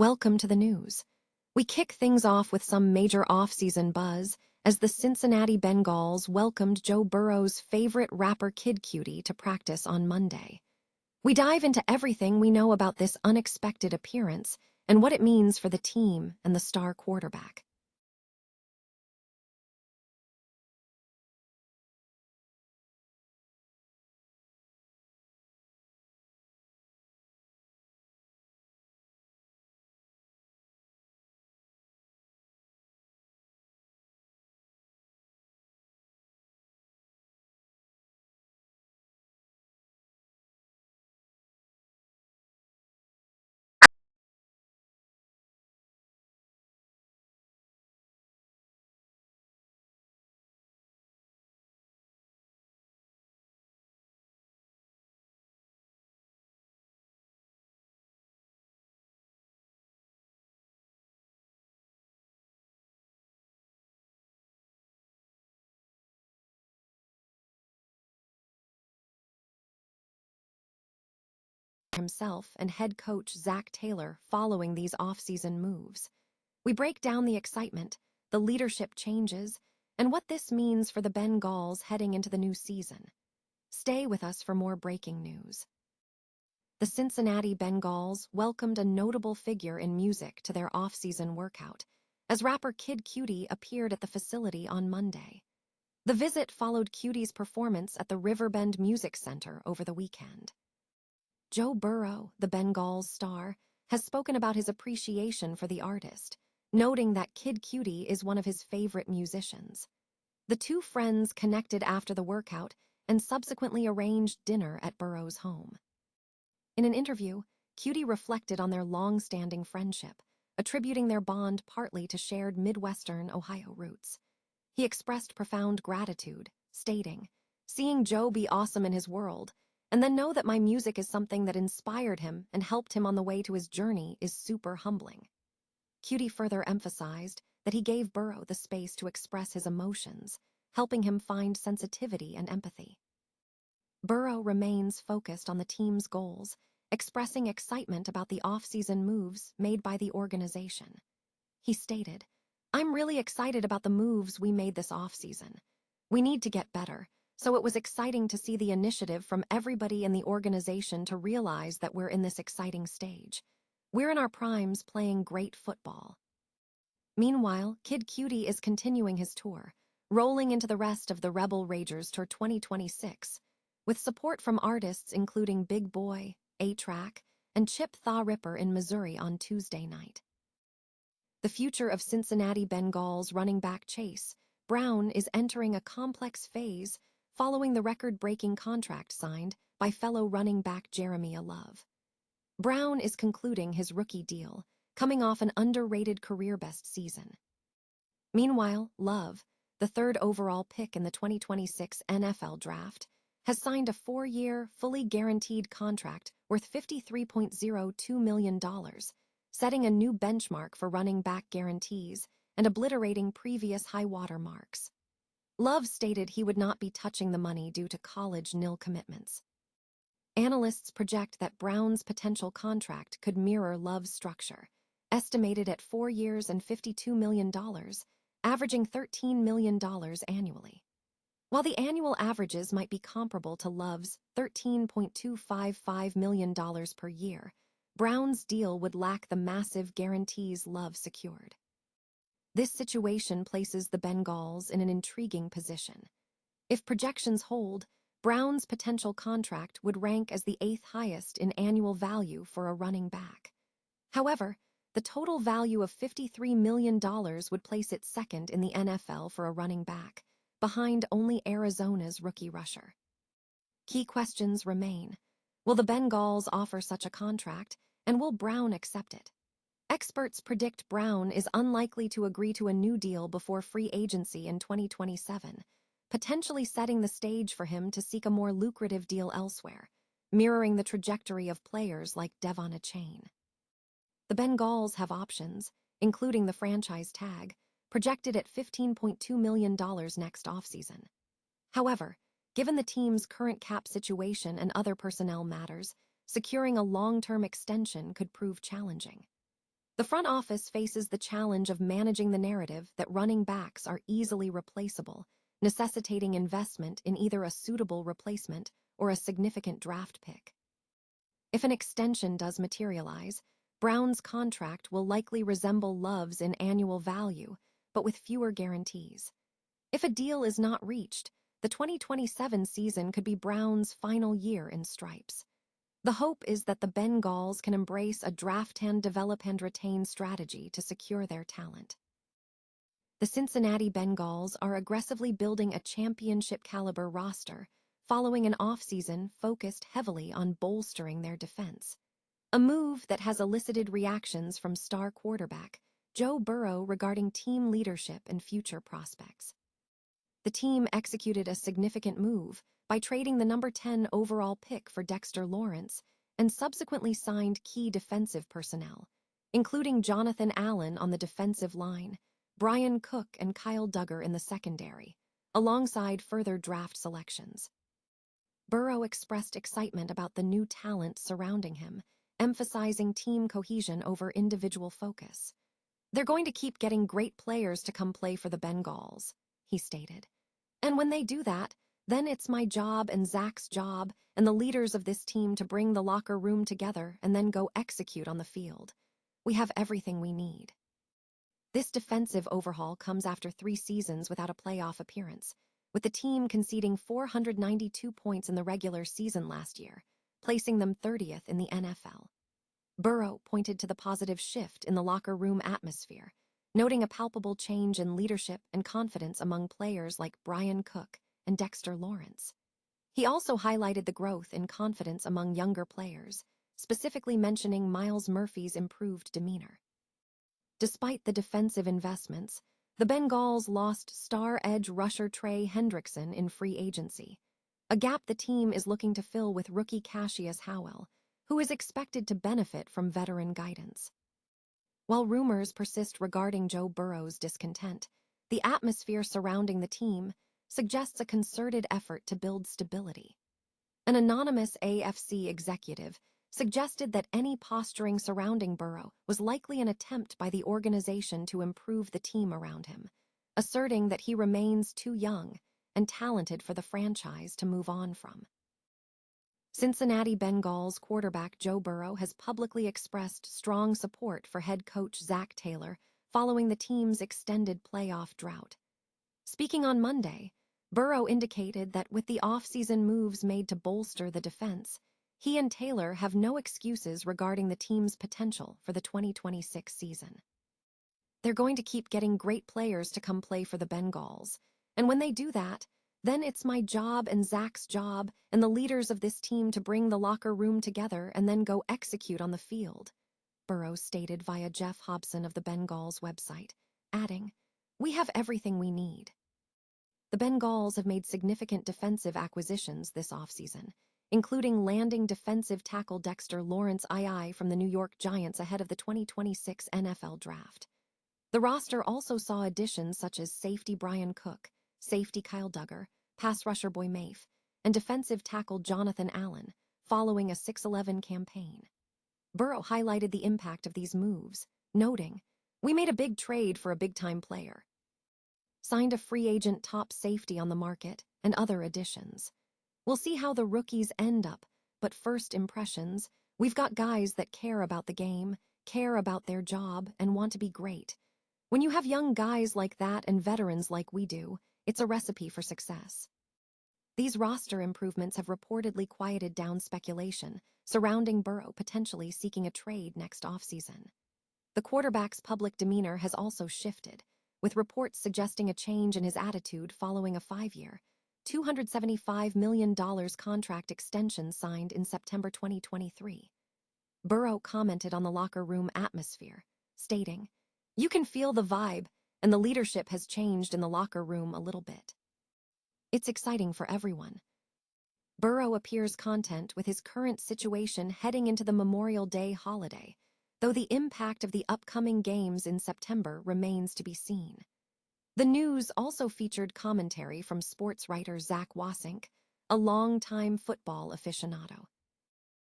Welcome to the news. We kick things off with some major off-season buzz as the Cincinnati Bengals welcomed Joe Burrow's favorite rapper Kid Cudi to practice on Monday. We dive into everything we know about this unexpected appearance and what it means for the team and the star quarterback. Himself and head coach Zach Taylor following these off-season moves. We break down the excitement, the leadership changes, and what this means for the Bengals heading into the new season. Stay with us for more breaking news. The Cincinnati Bengals welcomed a notable figure in music to their off-season workout, as rapper Kid Cudi appeared at the facility on Monday. The visit followed Cudi's performance at the Riverbend Music Center over the weekend. Joe Burrow, the Bengals star, has spoken about his appreciation for the artist, noting that Kid Cudi is one of his favorite musicians. The two friends connected after the workout and subsequently arranged dinner at Burrow's home. In an interview, Cudi reflected on their long-standing friendship, attributing their bond partly to shared Midwestern Ohio roots. He expressed profound gratitude, stating, "Seeing Joe be awesome in his world, and then know that my music is something that inspired him and helped him on the way to his journey is super humbling." Cudi further emphasized that he gave Burrow the space to express his emotions, helping him find sensitivity and empathy. Burrow remains focused on the team's goals, expressing excitement about the off-season moves made by the organization. He stated, "I'm really excited about the moves we made this off-season. We need to get better, so it was exciting to see the initiative from everybody in the organization to realize that we're in this exciting stage. We're in our primes playing great football." Meanwhile, Kid Cudi is continuing his tour, rolling into the rest of the Rebel Ragers Tour 2026, with support from artists including Big Boy, A-Track, and Chip Thaw Ripper in Missouri on Tuesday night. The future of Cincinnati Bengals running back Chase Brown is entering a complex phase following the record-breaking contract signed by fellow running back Jeremiah Love. Brown is concluding his rookie deal, coming off an underrated career-best season. Meanwhile, Love, the third overall pick in the 2026 NFL Draft, has signed a 4-year, fully guaranteed contract worth $53.02 million, setting a new benchmark for running back guarantees and obliterating previous high-water marks. Love stated he would not be touching the money due to college nil commitments. Analysts project that Brown's potential contract could mirror Love's structure, estimated at 4 years and $52 million, averaging $13 million annually. While the annual averages might be comparable to Love's $13.255 million per year, Brown's deal would lack the massive guarantees Love secured. This situation places the Bengals in an intriguing position. If projections hold, Brown's potential contract would rank as the 8th highest in annual value for a running back. However, the total value of $53 million would place it second in the NFL for a running back, behind only Arizona's rookie rusher. Key questions remain. Will the Bengals offer such a contract, and will Brown accept it? Experts predict Brown is unlikely to agree to a new deal before free agency in 2027, potentially setting the stage for him to seek a more lucrative deal elsewhere, mirroring the trajectory of players like Devon Achane. The Bengals have options, including the franchise tag, projected at $15.2 million next offseason. However, given the team's current cap situation and other personnel matters, securing a long-term extension could prove challenging. The front office faces the challenge of managing the narrative that running backs are easily replaceable, necessitating investment in either a suitable replacement or a significant draft pick. If an extension does materialize, Brown's contract will likely resemble Love's in annual value, but with fewer guarantees. If a deal is not reached, the 2027 season could be Brown's final year in stripes. The hope is that the Bengals can embrace a draft and develop and retain strategy to secure their talent. The Cincinnati Bengals are aggressively building a championship-caliber roster, following an offseason focused heavily on bolstering their defense. A move that has elicited reactions from star quarterback Joe Burrow regarding team leadership and future prospects. The team executed a significant move by trading the number 10 overall pick for Dexter Lawrence and subsequently signed key defensive personnel, including Jonathan Allen on the defensive line, Brian Cook and Kyle Duggar in the secondary, alongside further draft selections. Burrow expressed excitement about the new talent surrounding him, emphasizing team cohesion over individual focus. "They're going to keep getting great players to come play for the Bengals," he stated. "And when they do that, then it's my job and Zach's job and the leaders of this team to bring the locker room together and then go execute on the field. We have everything we need." This defensive overhaul comes after 3 seasons without a playoff appearance, with the team conceding 492 points in the regular season last year, placing them 30th in the NFL. Burrow pointed to the positive shift in the locker room atmosphere, noting a palpable change in leadership and confidence among players like Brian Cook and Dexter Lawrence. He also highlighted the growth in confidence among younger players, specifically mentioning Myles Murphy's improved demeanor. Despite the defensive investments, the Bengals lost star edge rusher Trey Hendrickson in free agency, a gap the team is looking to fill with rookie Cassius Howell, who is expected to benefit from veteran guidance. While rumors persist regarding Joe Burrow's discontent, the atmosphere surrounding the team suggests a concerted effort to build stability. An anonymous AFC executive suggested that any posturing surrounding Burrow was likely an attempt by the organization to improve the team around him, asserting that he remains too young and talented for the franchise to move on from. Cincinnati Bengals quarterback Joe Burrow has publicly expressed strong support for head coach Zach Taylor following the team's extended playoff drought. Speaking on Monday, Burrow indicated that with the offseason moves made to bolster the defense, he and Taylor have no excuses regarding the team's potential for the 2026 season. "They're going to keep getting great players to come play for the Bengals, and when they do that, then it's my job and Zach's job and the leaders of this team to bring the locker room together and then go execute on the field," Burrow stated via Jeff Hobson of the Bengals website, adding, "We have everything we need." The Bengals have made significant defensive acquisitions this offseason, including landing defensive tackle Dexter Lawrence II from the New York Giants ahead of the 2026 NFL Draft. The roster also saw additions such as safety Brian Cook, safety Kyle Duggar, pass rusher Boy Mafe, and defensive tackle Jonathan Allen, following a 6-11 campaign. Burrow highlighted the impact of these moves, noting, "We made a big trade for a big-time player. Signed a free agent top safety on the market, and other additions. We'll see how the rookies end up, but first impressions, we've got guys that care about the game, care about their job, and want to be great. When you have young guys like that and veterans like we do, it's a recipe for success." These roster improvements have reportedly quieted down speculation surrounding Burrow potentially seeking a trade next offseason. The quarterback's public demeanor has also shifted, with reports suggesting a change in his attitude following a 5-year, $275 million contract extension signed in September 2023. Burrow commented on the locker room atmosphere, stating, "You can feel the vibe, and the leadership has changed in the locker room a little bit. It's exciting for everyone." Burrow appears content with his current situation heading into the Memorial Day holiday, though the impact of the upcoming games in September remains to be seen. The news also featured commentary from sports writer Zach Wassink, a longtime football aficionado.